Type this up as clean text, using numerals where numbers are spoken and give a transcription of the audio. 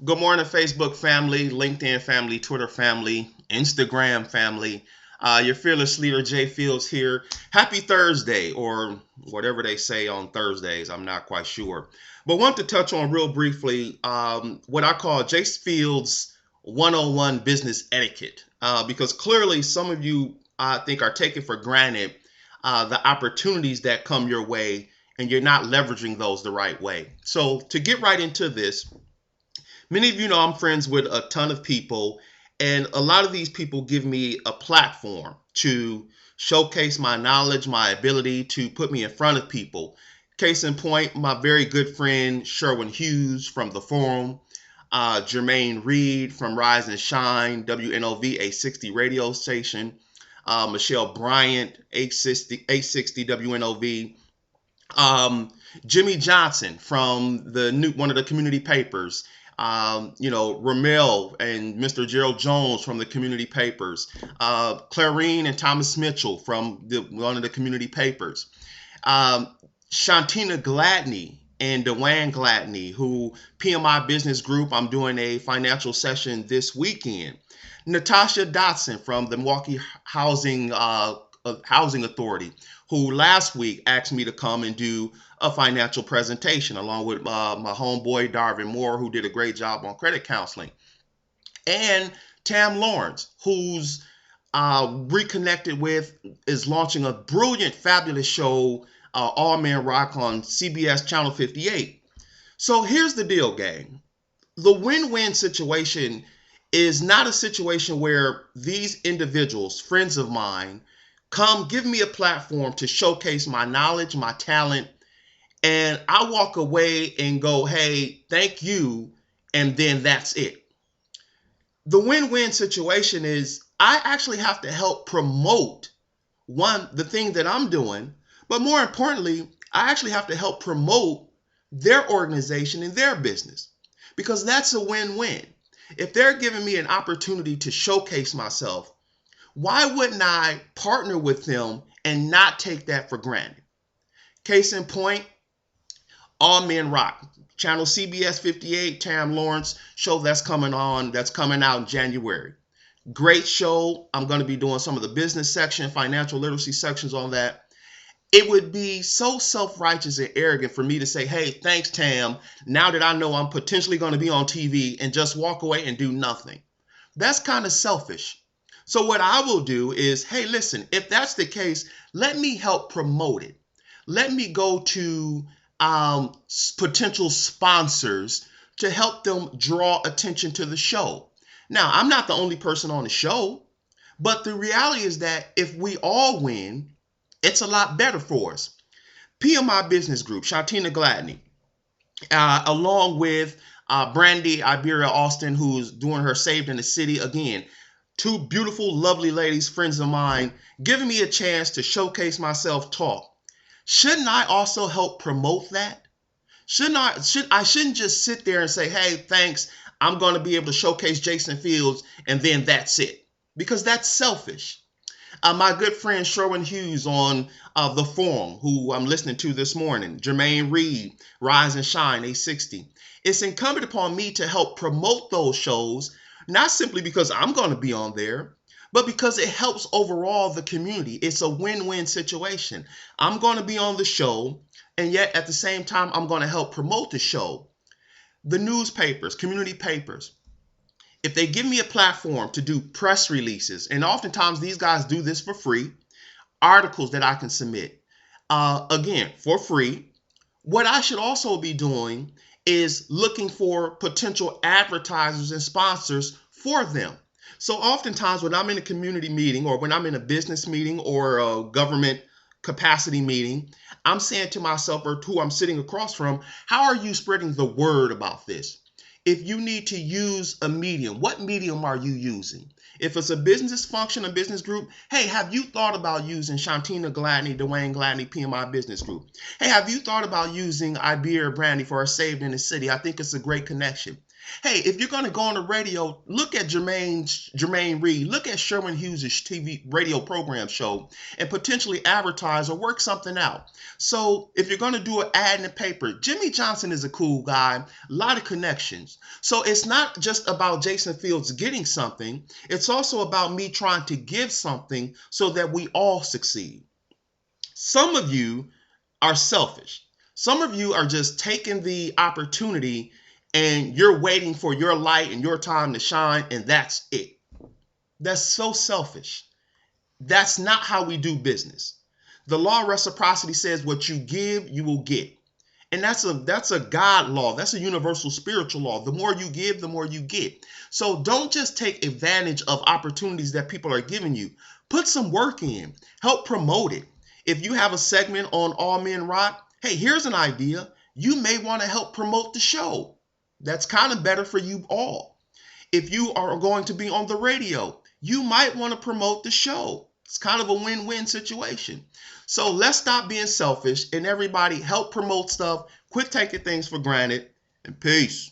Good morning, Facebook family, LinkedIn family, Twitter family, Instagram family. Your fearless leader, Jay Fields here. Happy Thursday, or whatever they say on Thursdays. I'm not quite sure. But want to touch on real briefly what I call Jay Fields 101 business etiquette. Because clearly, some of you, I think, are taking for granted the opportunities that come your way, and you're not leveraging those the right way. So, to get right into this, many of you know I'm friends with a ton of people, and a lot of these people give me a platform to showcase my knowledge, my ability to put me in front of people. Case in point, my very good friend Sherwin Hughes from the Forum, Jermaine Reed from Rise and Shine, WNOV 860 radio station, Michelle Bryant, 860 WNOV, um, Jimmy Johnson from the new one of the community papers. Ramel and Mr. Gerald Jones from the community papers. Clarine and Thomas Mitchell from one of the community papers. Um, Shantina Gladney and Dewan Gladney, who PMI Business Group, I'm doing a financial session this weekend. Natasha Dotson from the Milwaukee Housing Authority, who last week asked me to come and do a financial presentation along with my homeboy Darvin Moore, who did a great job on credit counseling, and Tam Lawrence, who's reconnected with, is launching a brilliant, fabulous show, All Men Rock on CBS Channel 58. So here's the deal, gang. The win-win situation is not a situation where these individuals, friends of mine, come give me a platform to showcase my knowledge, my talent, and I walk away and go, hey, thank you, and then that's it. The win-win situation is I actually have to help promote the thing that I'm doing, but more importantly, I actually have to help promote their organization and their business, because that's a win-win. If they're giving me an opportunity to showcase myself, why wouldn't I partner with them and not take that for granted? Case in point, All Men Rock, channel CBS 58, Tam Lawrence show that's coming out in January. Great show. I'm going to be doing some of the business section, financial literacy sections on that. It would be so self-righteous and arrogant for me to say, hey, thanks, Tam, now that I know I'm potentially going to be on TV, and just walk away and do nothing. That's kind of selfish. So what I will do is, hey, listen, if that's the case, let me help promote it. Let me go to potential sponsors to help them draw attention to the show. Now, I'm not the only person on the show, but the reality is that if we all win, it's a lot better for us. PMI Business Group, Shantina Gladney, along with Brandy Iberia Austin, who's doing her Saved in the City again. Two beautiful, lovely ladies, friends of mine, giving me a chance to showcase myself, talk. Shouldn't I also help promote that? I shouldn't just sit there and say, hey, thanks, I'm going to be able to showcase Jason Fields, and then that's it. Because that's selfish. My good friend Sherwin Hughes on the Forum, who I'm listening to this morning, Jermaine Reed, Rise and Shine 860. It's incumbent upon me to help promote those shows, not simply because I'm going to be on there, but because it helps overall the community. It's a win-win situation. I'm going to be on the show, and yet at the same time, I'm going to help promote the show. The newspapers, community papers, if they give me a platform to do press releases, and oftentimes these guys do this for free, articles that I can submit, again, for free, what I should also be doing is looking for potential advertisers and sponsors for them. So oftentimes when I'm in a community meeting, or when I'm in a business meeting or a government capacity meeting, I'm saying to myself, or who I'm sitting across from, how are you spreading the word about this? If you need to use a medium, what medium are you using? If it's a business function, a business group, hey, have you thought about using Shantina Gladney, Dwayne Gladney, PMI Business Group? Hey, have you thought about using Iberia Brandy for our Saved in the City? I think it's a great connection. Hey, if you're going to go on the radio, look at Jermaine Reed, look at Sherman Hughes' TV radio program show, and potentially advertise or work something out. So if you're going to do an ad in the paper, Jimmy Johnson is a cool guy, a lot of connections. goals. So it's not just about Jason Fields getting something. It's also about me trying to give something so that we all succeed. Some of you are selfish. Some of you are just taking the opportunity and you're waiting for your light and your time to shine, and that's it. That's so selfish. That's not how we do business. The law of reciprocity says what you give, you will get. And that's a God law. That's a universal spiritual law. The more you give, the more you get. So don't just take advantage of opportunities that people are giving you. Put some work in. Help promote it. If you have a segment on All Men Rock, hey, here's an idea. You may want to help promote the show. That's kind of better for you all. If you are going to be on the radio, you might want to promote the show. It's kind of a win-win situation. So let's stop being selfish and everybody help promote stuff. Quit taking things for granted, and peace.